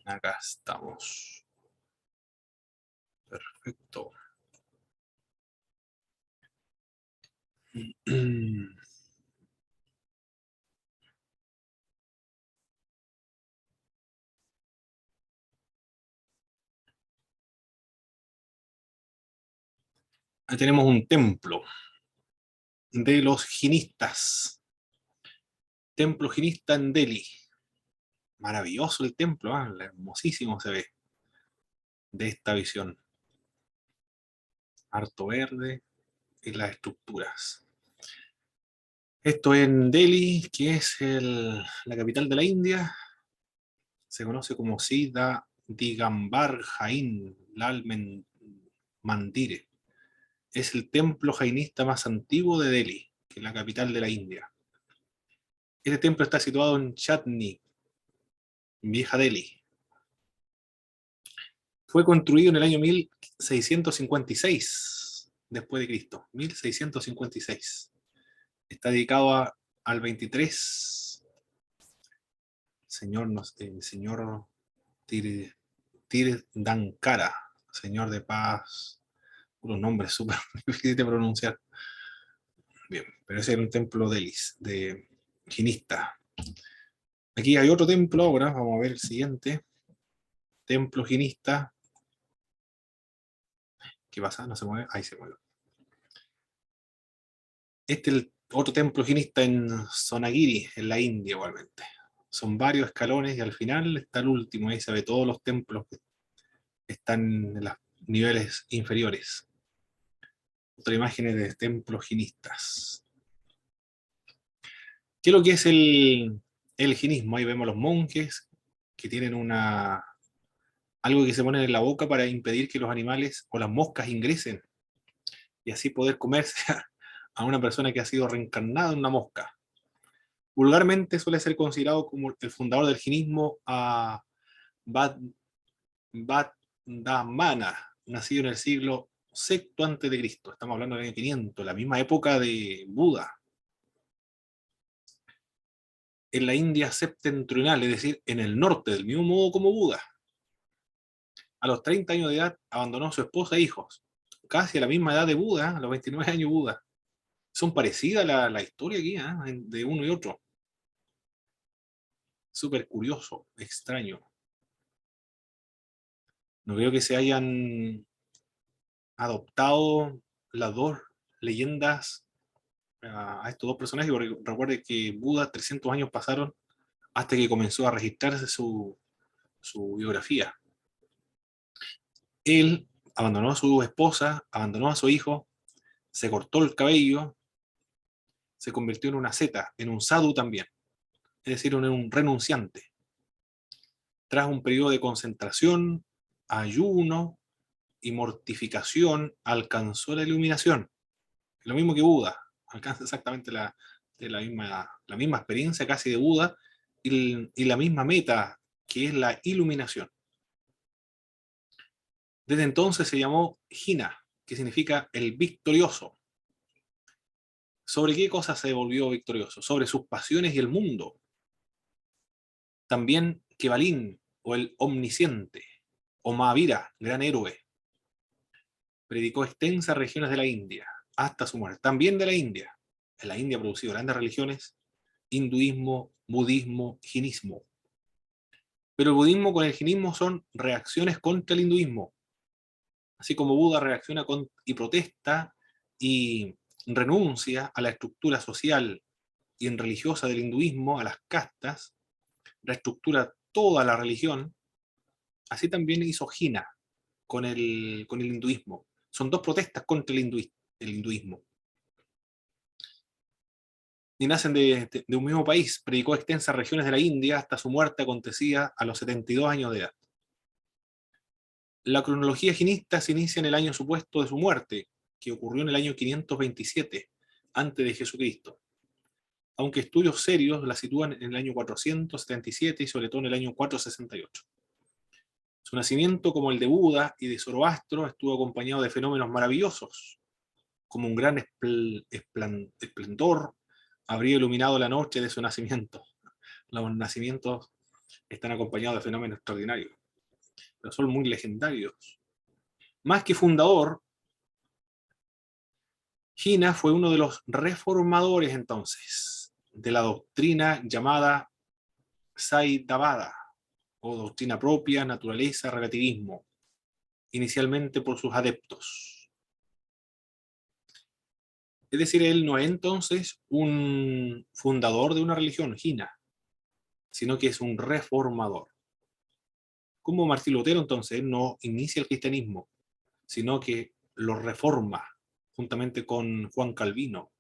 Acá estamos. Perfecto. Ahí tenemos un templo de los jinistas. Templo jinista en Delhi. Maravilloso el templo, hermosísimo se ve de esta visión. Harto verde y las estructuras. Esto en Delhi, que es la capital de la India. Se conoce como Siddha Digambar Jain Lal Mandire. Es el templo jainista más antiguo de Delhi, que es la capital de la India. Este templo está situado en Chatni, Vieja Delhi. Fue construido en el año 1656 después de Cristo, 1656. Está dedicado al 23 señor, señor Tirthankara, señor de paz, unos nombres súper difíciles de pronunciar. Bien, pero ese era un templo de jinista. Aquí hay otro templo ahora, vamos a ver el siguiente. Templo jinista. ¿Qué pasa? ¿No se mueve? Ahí se mueve. Este es el otro templo jinista en Sonagiri, en la India igualmente. Son varios escalones y al final está el último. Ahí se ve todos los templos que están en los niveles inferiores. Otra imagen de templos jinistas. ¿Qué es lo que es el jinismo? Ahí vemos los monjes que tienen algo que se ponen en la boca para impedir que los animales o las moscas ingresen y así poder comerse a una persona que ha sido reencarnada en una mosca. Vulgarmente suele ser considerado como el fundador del jinismo a Vadamana, nacido en el siglo VI antes de Cristo. Estamos hablando del año 500, la misma época de Buda. En la India septentrional, es decir, en el norte, del mismo modo como Buda. A los 30 años de edad abandonó a su esposa e hijos. Casi a la misma edad de Buda, a los 29 años Buda. Son parecidas la historia aquí, de uno y otro. Súper curioso, extraño. No creo que se hayan adoptado las dos leyendas a estos dos personajes, porque recuerde que Buda 300 años pasaron hasta que comenzó a registrarse su biografía. Él abandonó a su esposa, abandonó a su hijo, se cortó el cabello, se convirtió en una asceta, en un sadhu también, es decir, en un renunciante. Tras un periodo de concentración, ayuno y mortificación, alcanzó la iluminación. Lo mismo que Buda, alcanza exactamente la misma experiencia casi de Buda y la misma meta, que es la iluminación. Desde entonces se llamó Jina, que significa el victorioso. ¿Sobre qué cosa se volvió victorioso? Sobre sus pasiones y el mundo. También Kevalin, o el omnisciente, o Mahavira, gran héroe. Predicó extensas regiones de la India, hasta su muerte. También de la India. En la India ha producido grandes religiones, hinduismo, budismo, jinismo. Pero el budismo con el jinismo son reacciones contra el hinduismo. Así como Buda reacciona y protesta y renuncia a la estructura social y en religiosa del hinduismo, a las castas, reestructura toda la religión, así también hizo Jina con el hinduismo. Son dos protestas contra el hinduismo. Y nacen de un mismo país. Predicó extensas regiones de la India hasta su muerte acontecía a los 72 años de edad. La cronología jinista se inicia en el año supuesto de su muerte, que ocurrió en el año 527 antes de Jesucristo, aunque estudios serios la sitúan en el año 477 y sobre todo en el año 468. Su nacimiento, como el de Buda y de Zoroastro, estuvo acompañado de fenómenos maravillosos, como un gran esplendor habría iluminado la noche de su nacimiento. Los nacimientos están acompañados de fenómenos extraordinarios, pero son muy legendarios. Más que fundador, Jinnah fue uno de los reformadores entonces de la doctrina llamada Saidabada, o doctrina propia, naturaleza, relativismo, inicialmente por sus adeptos. Es decir, él no es entonces un fundador de una religión, Jinnah, sino que es un reformador. Como Martín Lutero, entonces, no inicia el cristianismo, sino que lo reforma, juntamente con Juan Calvino,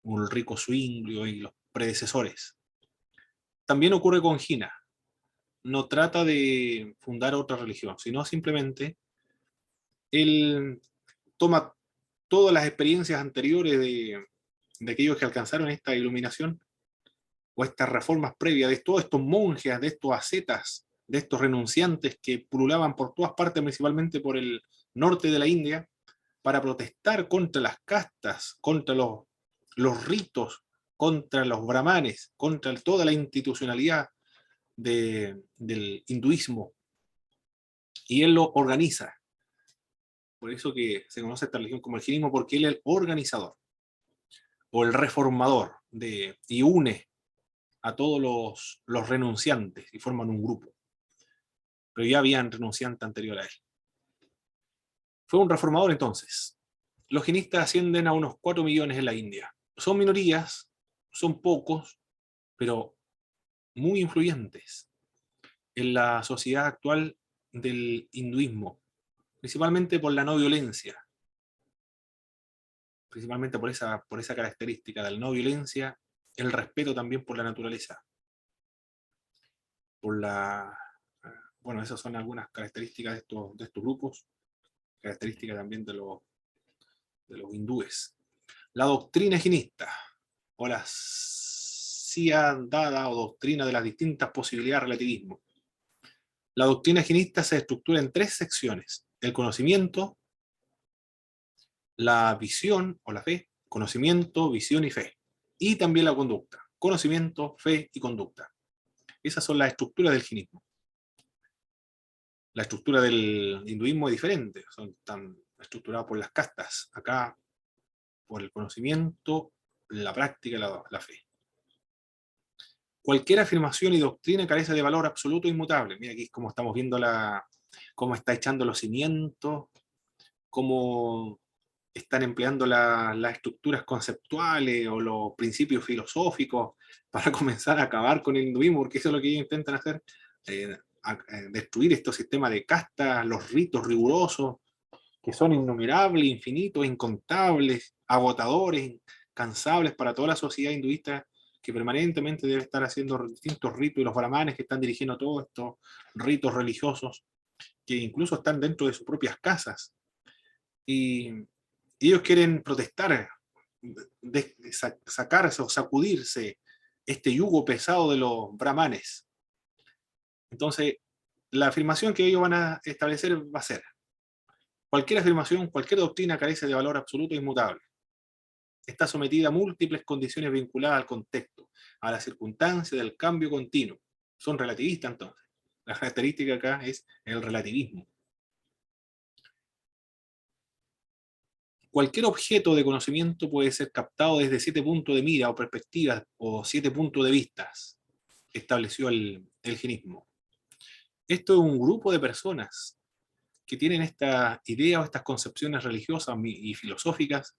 Ulrico Zwinglio y los predecesores. También ocurre con Jinnah. No trata de fundar otra religión, sino simplemente él toma todas las experiencias anteriores de aquellos que alcanzaron esta iluminación o estas reformas previas, de todos estos monjes, de estos ascetas, de estos renunciantes que pululaban por todas partes, principalmente por el norte de la India, para protestar contra las castas, contra los ritos, contra los brahmanes, contra toda la institucionalidad del hinduismo. Y él lo organiza. Por eso que se conoce esta religión como el jainismo, porque él es el organizador o el reformador y une a todos los renunciantes y forman un grupo. Pero ya habían renunciantes anterior a él. Fue un reformador entonces. Los jainistas ascienden a unos 4 millones en la India. Son minorías, son pocos, pero muy influyentes en la sociedad actual del hinduismo, principalmente por la no violencia, principalmente por esa característica de la no violencia, el respeto también por la naturaleza, por la... Bueno, esas son algunas características de estos grupos, características también de los hindúes. La doctrina jinista, o la dada o doctrina de las distintas posibilidades de relativismo. La doctrina jinista se estructura en 3 secciones: el conocimiento, la visión o la fe, conocimiento, visión y fe, y también la conducta, conocimiento, fe y conducta. Esas son las estructuras del jinismo. La estructura del hinduismo es diferente, están estructurados por las castas, acá por el conocimiento, la práctica y la fe. Cualquier afirmación y doctrina carece de valor absoluto e inmutable. Mira aquí como estamos viendo cómo está echando los cimientos, cómo están empleando las estructuras conceptuales o los principios filosóficos para comenzar a acabar con el hinduismo, porque eso es lo que ellos intentan hacer, destruir estos sistemas de castas, los ritos rigurosos, que son innumerables, infinitos, incontables, agotadores, incansables para toda la sociedad hinduista, que permanentemente debe estar haciendo distintos ritos, y los brahmanes que están dirigiendo todos estos ritos religiosos, que incluso están dentro de sus propias casas. Y ellos quieren protestar, sacarse o sacudirse este yugo pesado de los brahmanes. Entonces, la afirmación que ellos van a establecer va a ser: cualquier afirmación, cualquier doctrina carece de valor absoluto e inmutable. Está sometida a múltiples condiciones vinculadas al contexto, a la circunstancia del cambio continuo. Son relativistas entonces. La característica acá es el relativismo. Cualquier objeto de conocimiento puede ser captado desde 7 puntos de mira o perspectivas o 7 puntos de vistas, estableció el jinismo. Esto es un grupo de personas que tienen esta idea o estas concepciones religiosas y filosóficas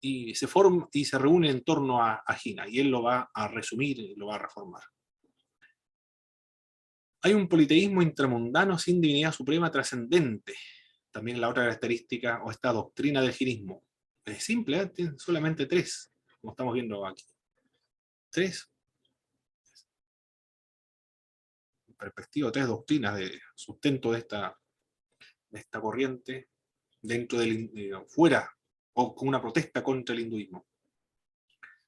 y se reúnen en torno a Jinnah, y él lo va a resumir y lo va a reformar. Hay un politeísmo intramundano sin divinidad suprema trascendente. También la otra característica o esta doctrina del jinismo. Es simple, ¿eh? Tiene solamente 3, como estamos viendo aquí. 3 perspectivas, 3 doctrinas de sustento de esta corriente dentro fuera, o con una protesta contra el hinduismo.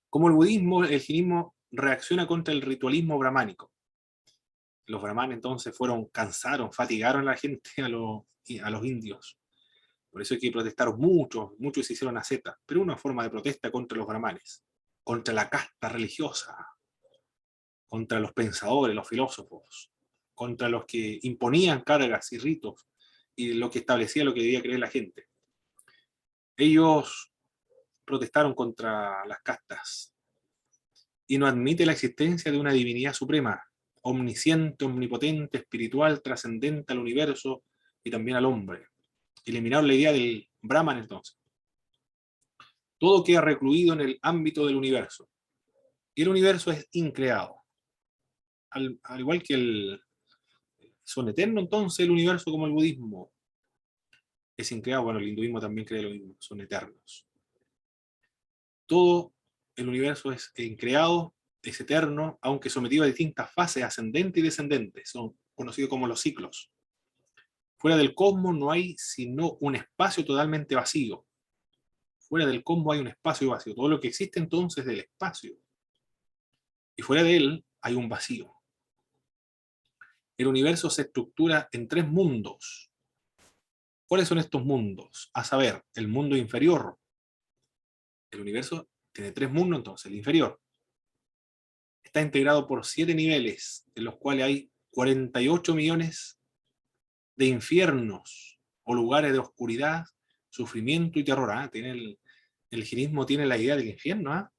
Como el budismo, el jinismo reacciona contra el ritualismo brahmánico. Los brahmanes entonces fatigaron a la gente, a los indios. Por eso hay que protestar muchos se hicieron ascetas, pero una forma de protesta contra los brahmanes, contra la casta religiosa, contra los pensadores, los filósofos, contra los que imponían cargas y ritos, y lo que establecía lo que debía creer la gente. Ellos protestaron contra las castas, y no admite la existencia de una divinidad suprema, omnisciente, omnipotente, espiritual, trascendente al universo y también al hombre. Eliminaron la idea del Brahman entonces. Todo queda recluido en el ámbito del universo. Y el universo es increado. Al igual que son eternos, entonces el universo, como el budismo es increado. Bueno, el hinduismo también cree lo mismo, son eternos. Todo el universo es increado, es eterno, aunque sometido a distintas fases, ascendente y descendente. Son conocidos como los ciclos. Fuera del cosmos no hay sino un espacio totalmente vacío. Fuera del cosmos hay un espacio vacío. Todo lo que existe entonces es del espacio. Y fuera de él hay un vacío. El universo se estructura en 3 mundos. ¿Cuáles son estos mundos? A saber, el mundo inferior. El universo tiene 3 mundos, entonces el inferior está integrado por 7 niveles, en los cuales hay 48 millones de infiernos o lugares de oscuridad, sufrimiento y terror. El jainismo tiene la idea del infierno,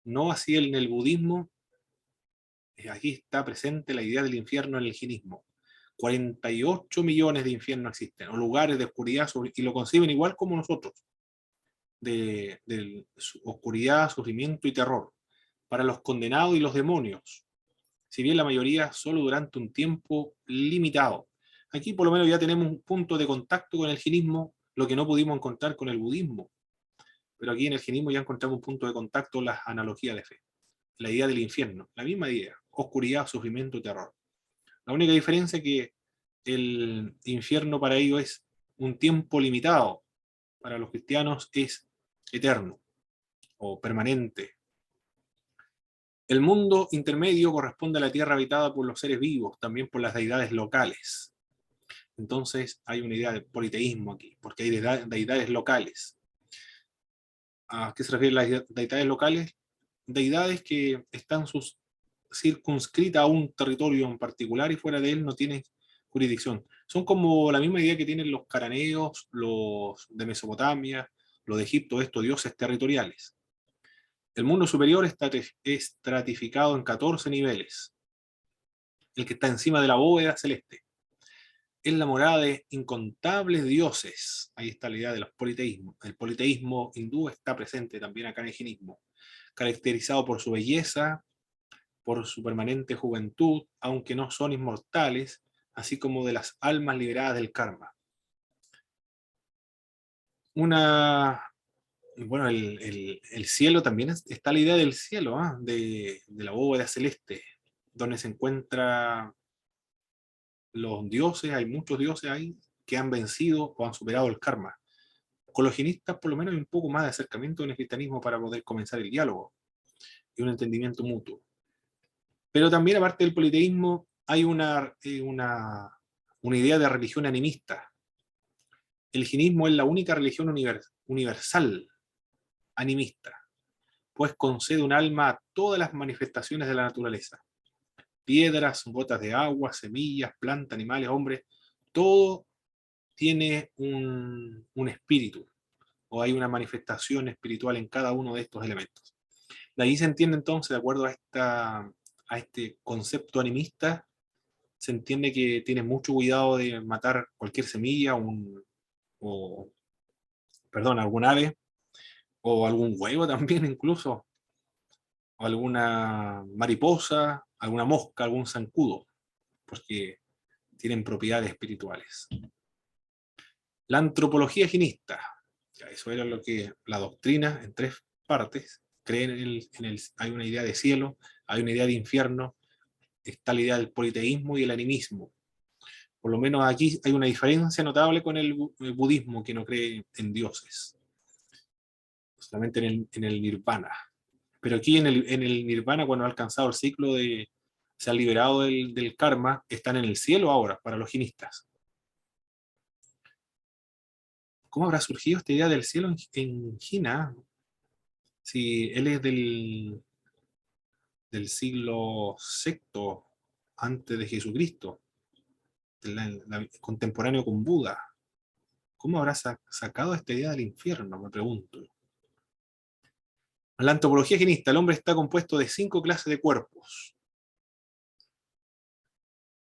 no así en el budismo. Aquí está presente la idea del infierno en el jainismo. 48 millones de infiernos existen, o lugares de oscuridad, y lo conciben igual como nosotros, de oscuridad, sufrimiento y terror, para los condenados y los demonios, si bien la mayoría solo durante un tiempo limitado. Aquí por lo menos ya tenemos un punto de contacto con el jainismo, lo que no pudimos encontrar con el budismo, pero aquí en el jainismo ya encontramos un punto de contacto, las analogías de fe, la idea del infierno, la misma idea, oscuridad, sufrimiento y terror. La única diferencia es que el infierno para ellos es un tiempo limitado, para los cristianos es eterno o permanente. El mundo intermedio corresponde a la tierra habitada por los seres vivos, también por las deidades locales. Entonces hay una idea de politeísmo aquí, porque hay deidades locales. ¿A qué se refieren las deidades locales? Deidades que están circunscritas a un territorio en particular y fuera de él no tienen jurisdicción. Son como la misma idea que tienen los cananeos, los de Mesopotamia, los de Egipto, estos dioses territoriales. El mundo superior está estratificado en 14 niveles. El que está encima de la bóveda celeste es la morada de incontables dioses. Ahí está la idea de los politeísmos. El politeísmo hindú está presente también acá en el jainismo, caracterizado por su belleza, por su permanente juventud, aunque no son inmortales, así como de las almas liberadas del karma. Bueno, el cielo también está la idea del cielo, de la bóveda celeste, donde se encuentran los dioses. Hay muchos dioses ahí que han vencido o han superado el karma. Con los jainistas por lo menos hay un poco más de acercamiento en el cristianismo para poder comenzar el diálogo y un entendimiento mutuo. Pero también, aparte del politeísmo, hay una idea de religión animista. El jainismo es la única religión universal animista, pues concede un alma a todas las manifestaciones de la naturaleza. Piedras, gotas de agua, semillas, plantas, animales, hombres, todo tiene un espíritu, o hay una manifestación espiritual en cada uno de estos elementos. De ahí se entiende entonces, de acuerdo a este concepto animista, se entiende que tiene mucho cuidado de matar cualquier semilla, o, perdón, algún ave, o algún huevo también incluso, o alguna mariposa, alguna mosca, algún zancudo, porque tienen propiedades espirituales. La antropología jainista, eso era lo que la doctrina en 3 partes, creen hay una idea de cielo, hay una idea de infierno, está la idea del politeísmo y el animismo. Por lo menos aquí hay una diferencia notable con el budismo, que no cree en dioses, solamente en el nirvana. Pero aquí en el nirvana, cuando ha alcanzado el ciclo se han liberado del karma, están en el cielo ahora, para los jainistas. ¿Cómo habrá surgido esta idea del cielo en China? Si él es del del siglo VI antes de Jesucristo, contemporáneo con Buda. ¿Cómo habrá sacado esta idea del infierno? Me pregunto. En la antropología genista, el hombre está compuesto de 5 clases de cuerpos.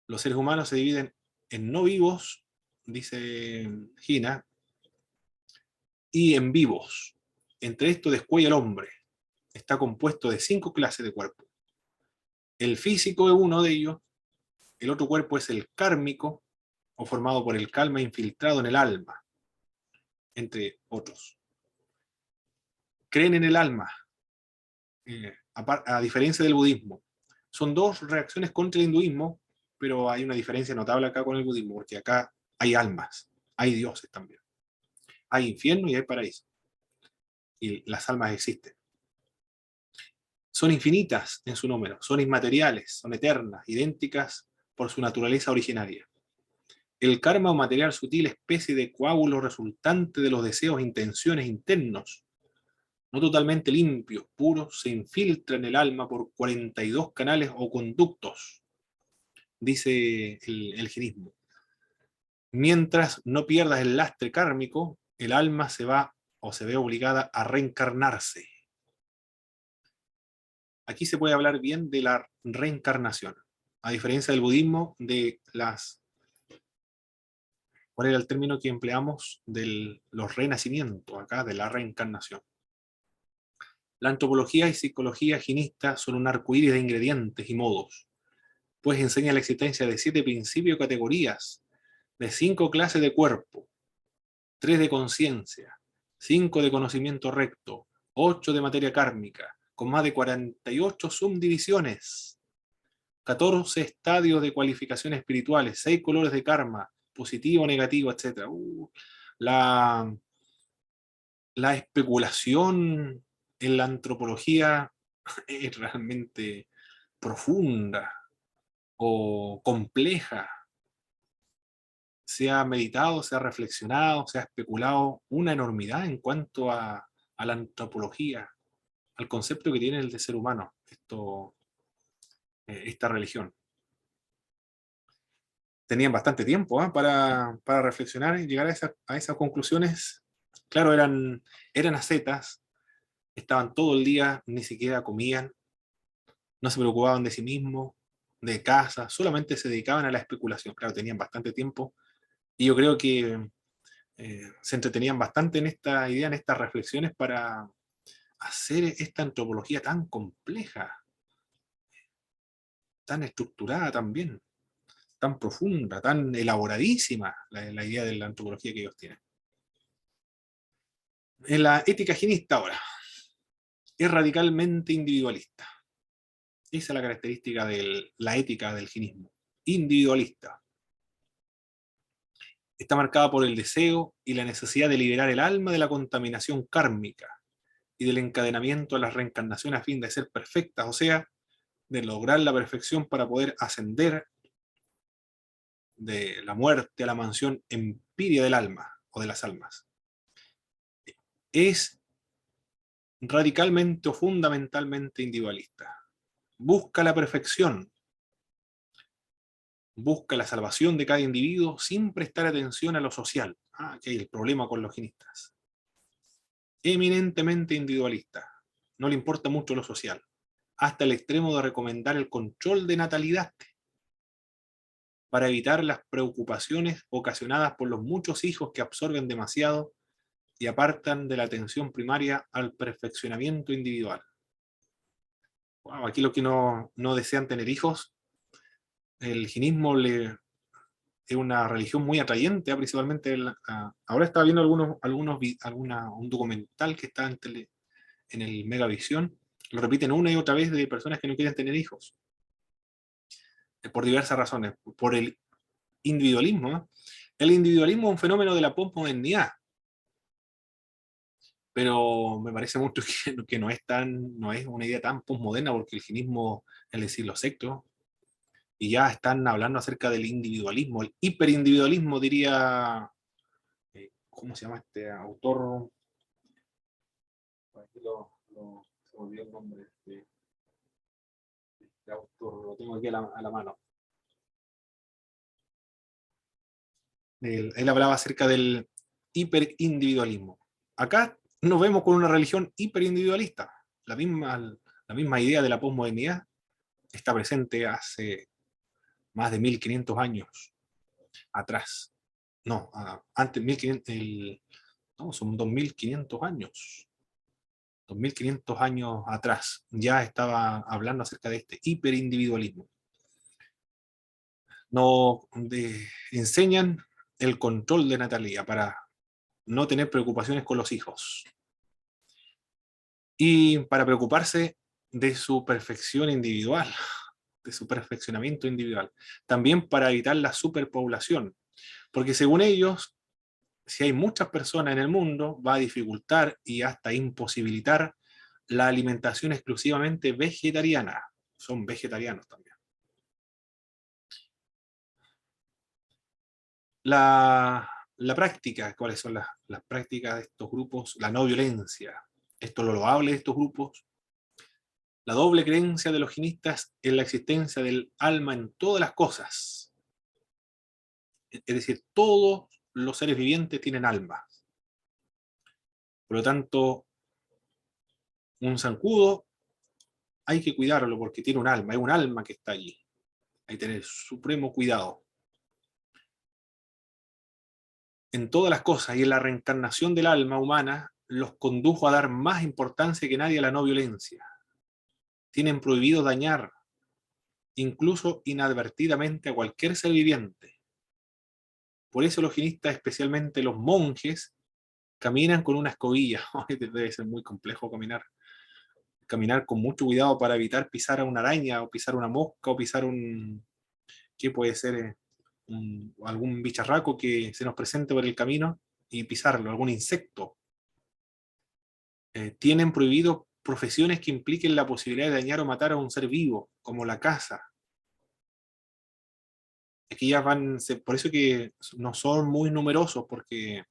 Los seres humanos se dividen en no vivos, dice Gina, y en vivos. Entre esto descuella el hombre. Está compuesto de 5 clases de cuerpos. El físico es uno de ellos, el otro cuerpo es el kármico, o formado por el karma infiltrado en el alma, entre otros. Creen en el alma, a diferencia del budismo. Son dos reacciones contra el hinduismo, pero hay una diferencia notable acá con el budismo, porque acá hay almas, hay dioses también. Hay infierno y hay paraíso. Y las almas existen. Son infinitas en su número, son inmateriales, son eternas, idénticas por su naturaleza originaria. El karma o material sutil, especie de coágulo resultante de los deseos e intenciones internos, no totalmente limpios, puros, se infiltra en el alma por 42 canales o conductos, dice el jinismo. Mientras no pierdas el lastre kármico, el alma se va o se ve obligada a reencarnarse. Aquí se puede hablar bien de la reencarnación, a diferencia del budismo, de las... ¿Cuál era el término que empleamos? De los renacimientos, acá, de la reencarnación. La antropología y psicología jinista son un arcoíris de ingredientes y modos, pues enseña la existencia de 7 principios y categorías, de 5 clases de cuerpo, 3 de conciencia, 5 de conocimiento recto, 8 de materia kármica, con más de 48 subdivisiones, 14 estadios de cualificación espirituales, 6 colores de karma, positivo, negativo, etc. La, la especulación en la antropología es realmente profunda o compleja. Se ha meditado, se ha reflexionado, se ha especulado una enormidad en cuanto a la antropología, al concepto que tiene el de ser humano, esta religión. Tenían bastante tiempo para reflexionar y llegar a esas conclusiones. Claro, eran ascetas, estaban todo el día, ni siquiera comían, no se preocupaban de sí mismos, de casa, solamente se dedicaban a la especulación. Claro, tenían bastante tiempo y yo creo que se entretenían bastante en esta idea, en estas reflexiones para hacer esta antropología tan compleja, tan estructurada también, tan profunda, tan elaboradísima la idea de la antropología que ellos tienen. En la ética jinista ahora, es radicalmente individualista. Esa es la característica de la ética del jinismo, individualista. Está marcada por el deseo y la necesidad de liberar el alma de la contaminación kármica y del encadenamiento a las reencarnaciones a fin de ser perfectas, o sea, de lograr la perfección para poder ascender de la muerte a la mansión empiria del alma o de las almas. Es radicalmente o fundamentalmente individualista. Busca la perfección, busca la salvación de cada individuo sin prestar atención a lo social. Aquí hay el problema con los jinistas. Eminentemente individualista. No le importa mucho lo social, hasta el extremo de recomendar el control de natalidad para evitar las preocupaciones ocasionadas por los muchos hijos que absorben demasiado y apartan de la atención primaria al perfeccionamiento individual. Wow, aquí los que no desean tener hijos, el jinismo es una religión muy atrayente, principalmente ahora estaba viendo un documental que está en el Megavisión, lo repiten una y otra vez de personas que no quieren tener hijos, por diversas razones, por el individualismo. El individualismo es un fenómeno de la posmodernidad, pero me parece mucho que no es una idea tan posmoderna, porque el jinismo es el siglo sexto, y ya están hablando acerca del individualismo, el hiperindividualismo, diría, ¿cómo se llama este autor? Aquí se me olvidó el nombre. este autor, lo tengo aquí a la mano. Él hablaba acerca del hiperindividualismo. Acá nos vemos con una religión hiperindividualista. La misma idea de la posmodernidad está presente hace más de 1500 años atrás. No, antes 1500, no, son 2500 años. 2500 años atrás ya estaba hablando acerca de este hiperindividualismo. Nos enseñan el control de natalidad para no tener preocupaciones con los hijos y para preocuparse de su perfección individual, de su perfeccionamiento individual. También para evitar la superpoblación, porque según ellos, si hay muchas personas en el mundo, va a dificultar y hasta imposibilitar la alimentación exclusivamente vegetariana. Son vegetarianos también. La práctica, ¿cuáles son las prácticas de estos grupos? La no violencia. Esto es lo loable de estos grupos. La doble creencia de los jinistas en la existencia del alma en todas las cosas. Es decir, todos los seres vivientes tienen alma. Por lo tanto, un zancudo hay que cuidarlo porque tiene un alma, hay un alma que está allí. Hay que tener supremo cuidado. En todas las cosas y en la reencarnación del alma humana los condujo a dar más importancia que nadie a la no violencia. Tienen prohibido dañar, incluso inadvertidamente, a cualquier ser viviente. Por eso los jinistas, especialmente los monjes, caminan con una escobilla. Debe ser muy complejo caminar con mucho cuidado para evitar pisar a una araña, o pisar una mosca, o pisar ¿qué puede ser? Algún bicharraco que se nos presente por el camino y pisarlo, algún insecto. Tienen prohibido profesiones que impliquen la posibilidad de dañar o matar a un ser vivo, como la caza. Aquí ya por eso que no son muy numerosos, porque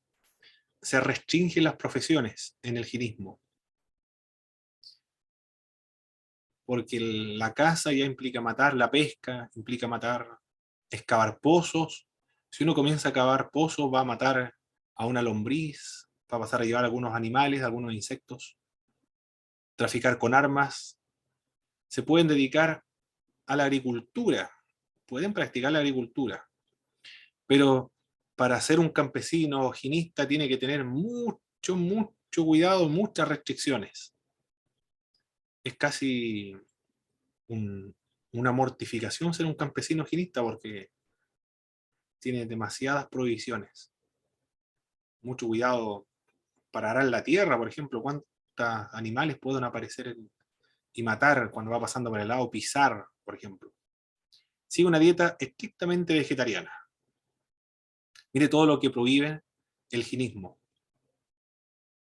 se restringen las profesiones en el jinismo. Porque la caza ya implica matar, la pesca implica matar, excavar pozos. Si uno comienza a cavar pozos, va a matar a una lombriz, va a pasar a llevar algunos animales, algunos insectos, traficar con armas. Se pueden dedicar a la agricultura, pueden practicar la agricultura, pero para ser un campesino o jinista tiene que tener mucho cuidado, muchas restricciones. Es casi una mortificación ser un campesino jinista porque tiene demasiadas prohibiciones. Mucho cuidado para arar la tierra, por ejemplo, cuántos animales pueden aparecer y matar cuando va pasando por el lado, pisar, por ejemplo. Sigue una dieta estrictamente vegetariana. Mire todo lo que prohíbe el jinismo.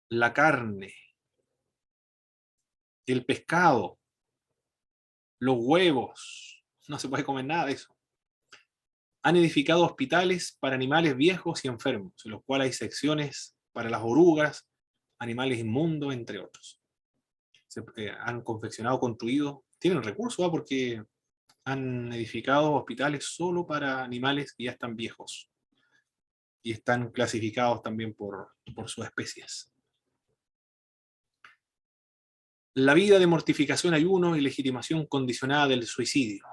La carne, el pescado, los huevos, no se puede comer nada de eso. Han edificado hospitales para animales viejos y enfermos, en los cuales hay secciones para las orugas, animales inmundos, entre otros. Han confeccionado, construido, tienen recursos, porque han edificado hospitales solo para animales que ya están viejos y están clasificados también por sus especies. La vida de mortificación, ayuno y legitimación condicionada del suicidio.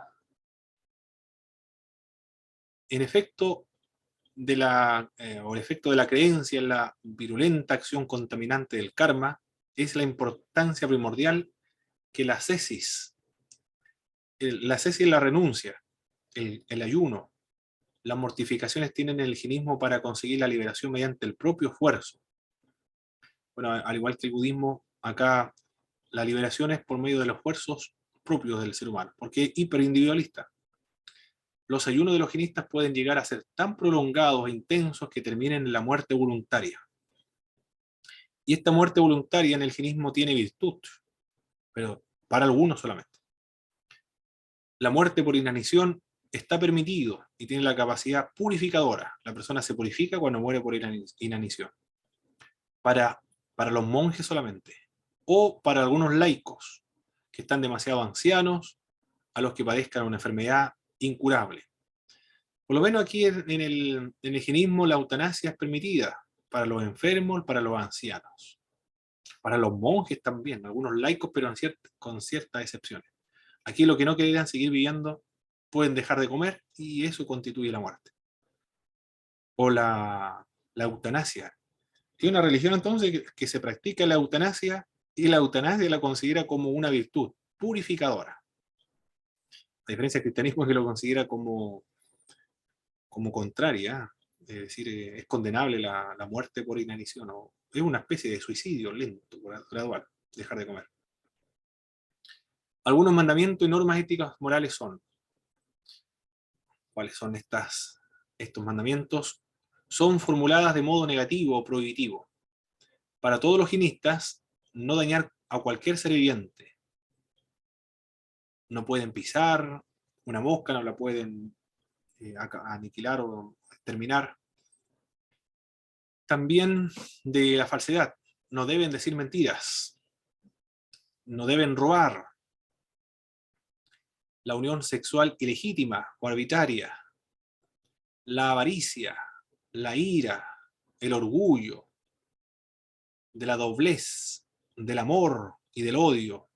En efecto, el efecto de la creencia en la virulenta acción contaminante del karma es la importancia primordial que la ascesis es la renuncia, el ayuno, las mortificaciones tienen el jinismo para conseguir la liberación mediante el propio esfuerzo. Bueno, al igual que el budismo, acá la liberación es por medio de los esfuerzos propios del ser humano, porque es hiperindividualista. Los ayunos de los jinistas pueden llegar a ser tan prolongados e intensos que terminen en la muerte voluntaria. Y esta muerte voluntaria en el jinismo tiene virtud, pero para algunos solamente. La muerte por inanición está permitido y tiene la capacidad purificadora. La persona se purifica cuando muere por inanición. Para los monjes solamente, o para algunos laicos que están demasiado ancianos a los que padezcan una enfermedad incurable. Por lo menos aquí en el jainismo la eutanasia es permitida para los enfermos, para los ancianos, para los monjes también, algunos laicos, pero con ciertas excepciones. Aquí lo que no quieran seguir viviendo pueden dejar de comer y eso constituye la muerte. O la eutanasia. Hay una religión entonces que se practica la eutanasia y la eutanasia la considera como una virtud purificadora. A diferencia del cristianismo que lo considera como contraria, es decir, es condenable la muerte por inanición, o es una especie de suicidio lento, gradual, dejar de comer. Algunos mandamientos y normas éticas morales son, ¿cuáles son estos mandamientos? Son formuladas de modo negativo o prohibitivo. Para todos los higienistas, no dañar a cualquier ser viviente. No pueden pisar una mosca, no la pueden aniquilar o exterminar. También de la falsedad. No deben decir mentiras. No deben robar. La unión sexual ilegítima o arbitraria. La avaricia, la ira, el orgullo, de la doblez, del amor y del odio,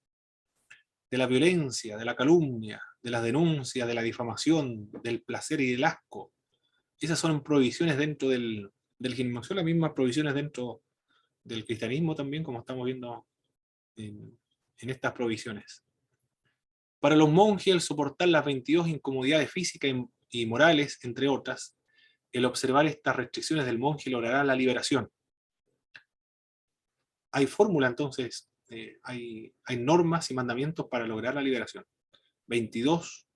de la violencia, de la calumnia, de las denuncias, de la difamación, del placer y del asco. Esas son prohibiciones dentro del jainismo. Son las mismas prohibiciones dentro del cristianismo también, como estamos viendo en estas prohibiciones. Para los monjes, el soportar las 22 incomodidades físicas y morales, entre otras, el observar estas restricciones del monje logrará la liberación. Hay fórmula entonces, hay normas y mandamientos para lograr la liberación. 22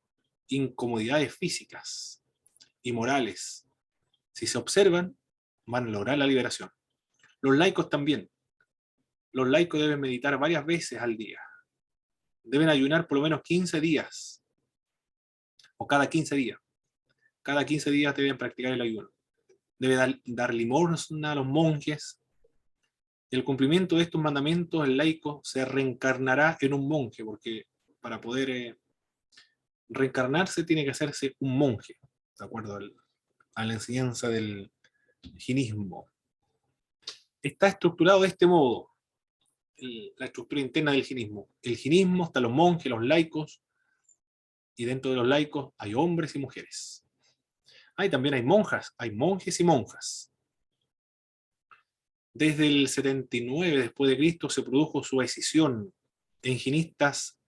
incomodidades físicas y morales. Si se observan, van a lograr la liberación. Los laicos también. Los laicos deben meditar varias veces al día. Deben ayunar por lo menos 15 días. O cada 15 días. Cada 15 días deben practicar el ayuno. Debe dar limosna a los monjes. El cumplimiento de estos mandamientos, el laico se reencarnará en un monje, porque para poder reencarnarse tiene que hacerse un monje, de acuerdo a la enseñanza del jainismo. Está estructurado de este modo, la estructura interna del jainismo. El jainismo está los monjes, los laicos, y dentro de los laicos hay hombres y mujeres. También hay monjas, hay monjes y monjas. Desde el 79 después de Cristo se produjo su escisión en jainistas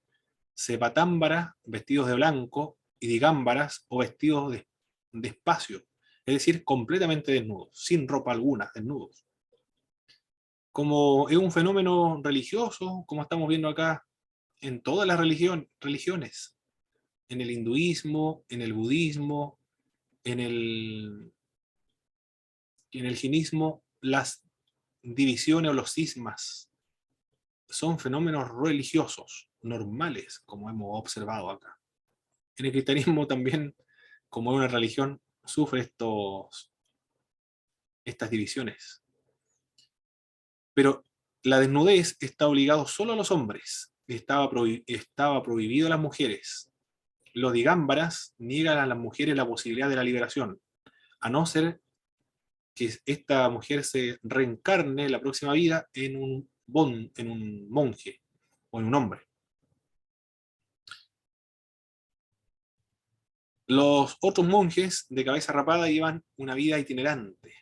sepatámbaras, vestidos de blanco, y digámbaras, o vestidos de espacio, es decir, completamente desnudos, sin ropa alguna, desnudos. Como es un fenómeno religioso, como estamos viendo acá, en todas las religiones, en el hinduismo, en el budismo, en el jainismo, las divisiones o los cismas son fenómenos religiosos, normales, como hemos observado acá. En el cristianismo también, como es una religión, sufre estas divisiones. Pero la desnudez está obligado solo a los hombres, estaba prohibido a las mujeres. Los digámbaras niegan a las mujeres la posibilidad de la liberación, a no ser que esta mujer se reencarne en la próxima vida en un monje o en un hombre. Los otros monjes de cabeza rapada llevan una vida itinerante.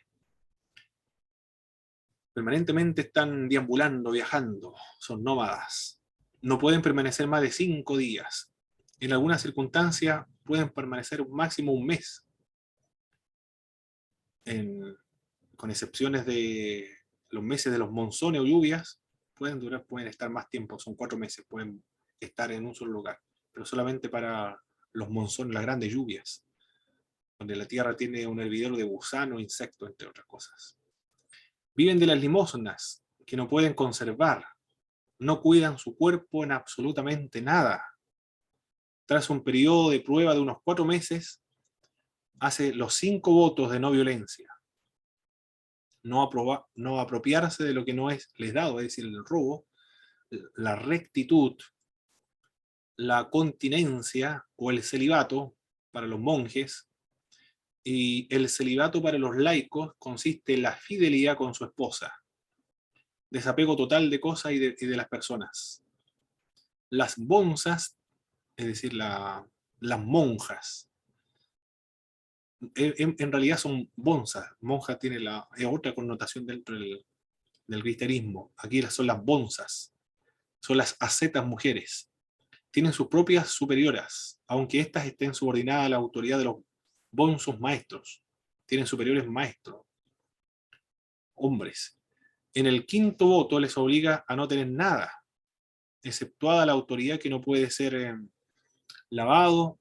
Permanentemente están deambulando, viajando, son nómadas. No pueden permanecer más de 5 días. En algunas circunstancias pueden permanecer máximo un mes. Con excepciones de los meses de los monzones o lluvias, pueden estar más tiempo, son 4 meses, pueden estar en un solo lugar, pero solamente para los monzones, las grandes lluvias, donde la tierra tiene un hervidero de gusanos, insectos, entre otras cosas. Viven de las limosnas, que no pueden conservar, no cuidan su cuerpo en absolutamente nada. Tras un periodo de prueba de unos 4 meses, hace los 5 votos de no violencia. No apropiarse de lo que no es les dado, es decir, el robo, la rectitud, la continencia o el celibato para los monjes, y el celibato para los laicos consiste en la fidelidad con su esposa, desapego total de cosas y de las personas. Las bonzas, es decir, las monjas, en realidad son bonzas. Monja tiene es otra connotación dentro del cristianismo. Aquí son las bonzas, son las ascetas mujeres. Tienen sus propias superioras, aunque éstas estén subordinadas a la autoridad de los bonzos maestros. Tienen superiores maestros, hombres. En el quinto voto les obliga a no tener nada, exceptuada la autoridad que no puede ser lavado,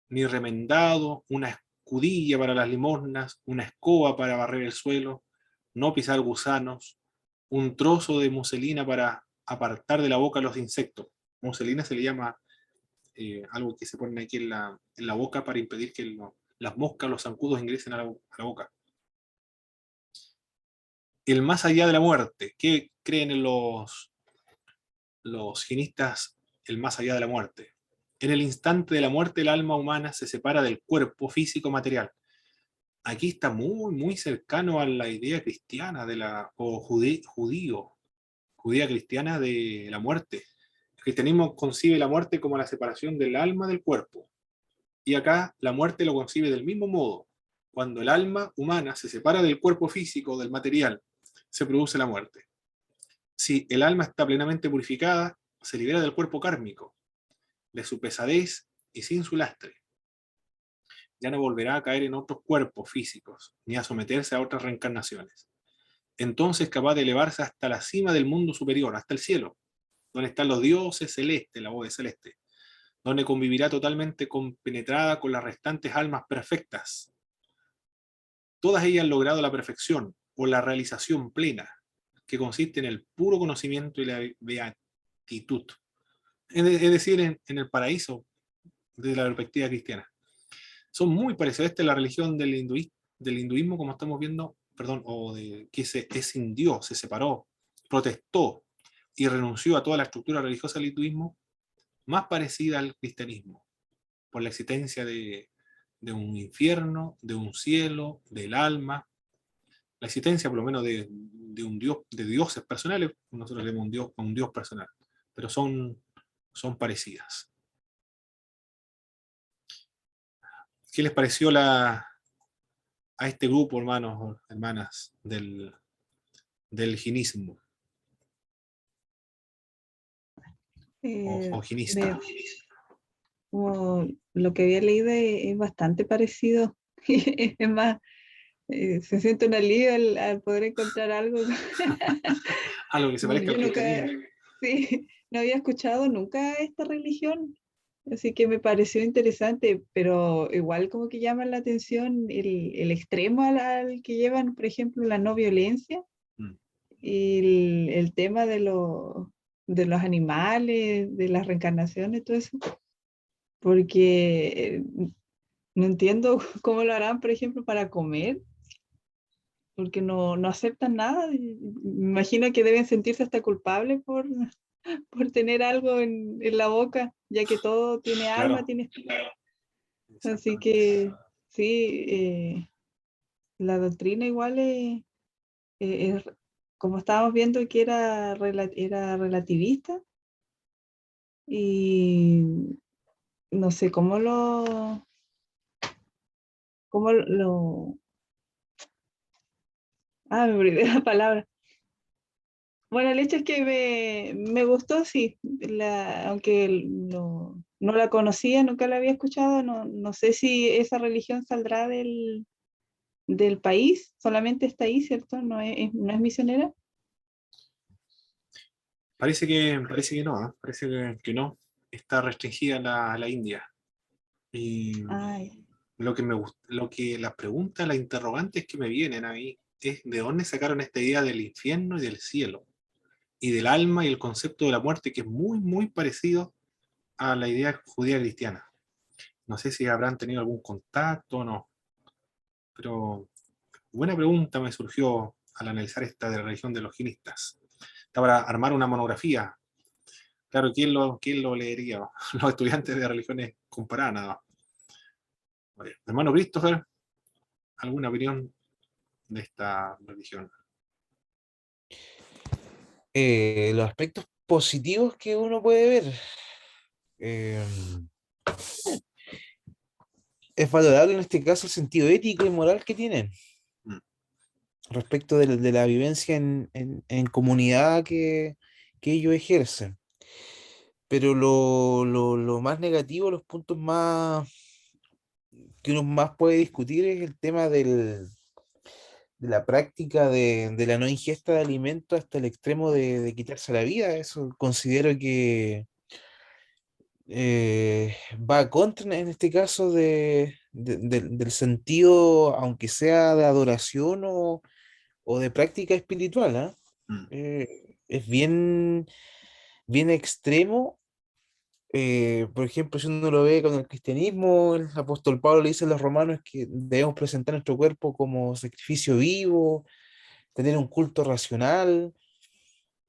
ni remendado, una escudilla para las limosnas, una escoba para barrer el suelo, no pisar gusanos, un trozo de muselina para apartar de la boca los insectos. Muselina se le llama algo que se pone aquí en la boca para impedir que las moscas, los zancudos ingresen a la boca. El más allá de la muerte. ¿Qué creen en los higienistas? El más allá de la muerte. En el instante de la muerte, el alma humana se separa del cuerpo físico material. Aquí está muy, muy cercano a la idea cristiana o judía cristiana de la muerte. El cristianismo concibe la muerte como la separación del alma del cuerpo. Y acá la muerte lo concibe del mismo modo. Cuando el alma humana se separa del cuerpo físico, del material, se produce la muerte. Si el alma está plenamente purificada, se libera del cuerpo kármico, de su pesadez y sin su lastre. Ya no volverá a caer en otros cuerpos físicos, ni a someterse a otras reencarnaciones. Entonces capaz de elevarse hasta la cima del mundo superior, hasta el cielo, donde están los dioses celestes, la voz celeste, donde convivirá totalmente compenetrada con las restantes almas perfectas. Todas ellas han logrado la perfección o la realización plena, que consiste en el puro conocimiento y la beatitud. Es decir, en el paraíso, desde la perspectiva cristiana. Son muy parecidos. Esta es la religión del hinduismo, como estamos viendo, perdón, o de que es sin Dios, se separó, protestó y renunció a toda la estructura religiosa del hinduismo, más parecida al cristianismo, por la existencia de un infierno, de un cielo, del alma, la existencia por lo menos de un Dios, de dioses personales. Nosotros tenemos un Dios personal, pero son parecidas. ¿Qué les pareció a este grupo, hermanos, hermanas, del ginismo o ginista? Como lo que había leído es bastante parecido. Es más, se siente un alivio al poder encontrar algo. Algo que se parezca Yo al nunca, cristianismo. sí, no había escuchado nunca esta religión, así que me pareció interesante, pero igual como que llama la atención el extremo al que llevan, por ejemplo, la no violencia Mm. y el tema de los animales, de las reencarnaciones, todo eso, porque no entiendo cómo lo harán, por ejemplo, para comer, porque no aceptan nada. Me imagino que deben sentirse hasta culpables por tener algo en la boca, ya que todo tiene alma, Claro, tiene espíritu. Así exactamente. que sí, la doctrina igual es, como estábamos viendo que era relativista y no sé cómo lo, me olvidé la palabra. Bueno, el hecho es que me gustó, sí, aunque no la conocía, nunca la había escuchado, no sé si esa religión saldrá del país, solamente está ahí, ¿cierto? No es misionera. Parece que no, ¿eh? Parece que no. Está restringida a la India. Y Ay, las preguntas, las interrogantes que me vienen a mí es de dónde sacaron esta idea del infierno y del cielo, y del alma y el concepto de la muerte, que es muy, muy parecido a la idea judía cristiana. No sé si habrán tenido algún contacto o no, pero buena pregunta me surgió al analizar esta de la religión de los ginistas. Está para armar una monografía Claro, quién lo leería? Los estudiantes de religiones comparadas nada más. Vale. Hermano Christopher, ¿alguna opinión de esta religión? Los aspectos positivos que uno puede ver. eh, es valorable en este caso el sentido ético y moral que tienen Mm, respecto de la vivencia en comunidad que ellos ejercen. Pero lo más negativo, los puntos más que uno más puede discutir es el tema de la práctica de la no ingesta de alimentos hasta el extremo de quitarse la vida. Eso considero que va contra, en este caso, del sentido, aunque sea de adoración o de práctica espiritual, ¿ah? mm. Es bien extremo. Por ejemplo, si uno lo ve con el cristianismo, el apóstol Pablo le dice a los romanos que debemos presentar nuestro cuerpo como sacrificio vivo, tener un culto racional,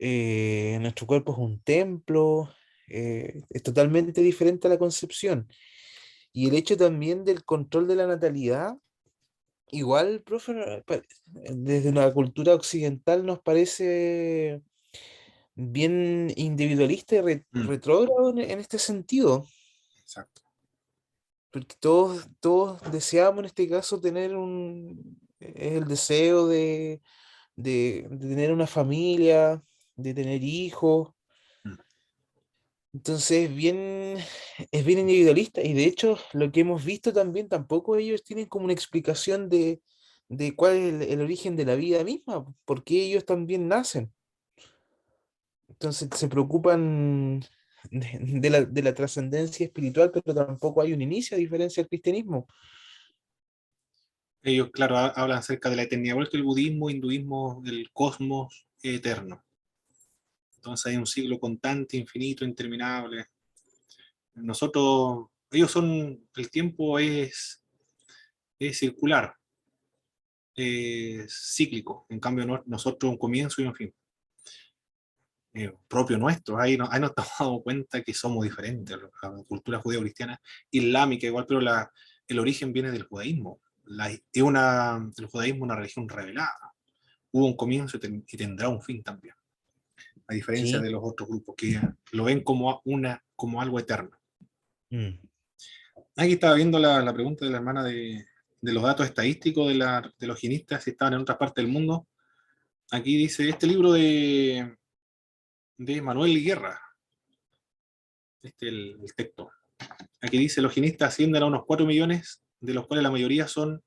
nuestro cuerpo es un templo, es totalmente diferente a la concepción. Y el hecho también del control de la natalidad, igual, profe, desde una cultura occidental nos parece bien individualista y Mm, retrógrado en este sentido, exacto. porque todos deseamos en este caso tener es el deseo de tener una familia, de tener hijos. Mm. Entonces es bien individualista y de hecho lo que hemos visto también tampoco ellos tienen como una explicación de cuál es el origen de la vida misma, por qué ellos también nacen. Entonces se preocupan de la trascendencia espiritual, pero tampoco hay un inicio a diferencia del cristianismo. Ellos, claro, hablan acerca de la eternidad, igual que el budismo, hinduismo, del cosmos eterno. Entonces hay un ciclo constante, infinito, interminable. Ellos el tiempo es circular, es cíclico. En cambio, nosotros un comienzo y un fin. Propio nuestro. Ahí nos estamos dando cuenta que somos diferentes. La cultura judeo-cristiana, islámica igual, pero el origen viene del judaísmo. El judaísmo es una religión revelada. Hubo un comienzo y tendrá un fin también. A diferencia Sí. de los otros grupos que lo ven como algo eterno. Mm. Aquí estaba viendo la pregunta de la hermana de los datos estadísticos de los guinistas si estaban en otras partes del mundo. Aquí dice este libro de Manuel Guerra, el texto. Aquí dice, los guinistas ascienden a unos 4 millones, de los cuales la mayoría son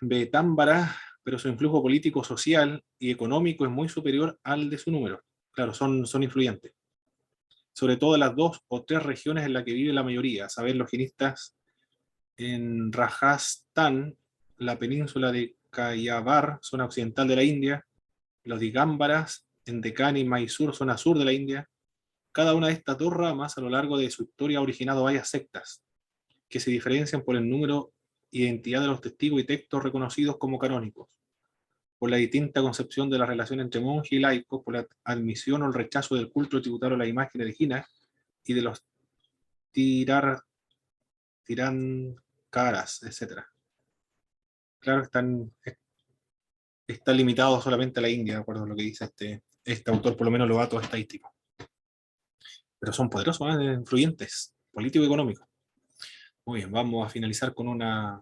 betámbaras, pero su influjo político, social y económico es muy superior al de su número. Claro, son influyentes. Sobre todo en las 2 o 3 regiones en las que vive la mayoría, a saber, los guinistas en Rajasthan, la península de Kayabar, zona occidental de la India, los digámbaras en Deccan y Mysore, zona sur de la India. Cada una de estas 2 ramas a lo largo de su historia ha originado varias sectas que se diferencian por el número y identidad de los testigos y textos reconocidos como canónicos, por la distinta concepción de la relación entre monje y laico, por la admisión o el rechazo del culto tributario a la imagen erigina y de los tirar, tirancaras, etc. Claro, está limitado solamente a la India, de acuerdo a lo que dice este autor, por lo menos los datos estadísticos. Pero son poderosos, influyentes, político y económico. Muy bien, vamos a finalizar con una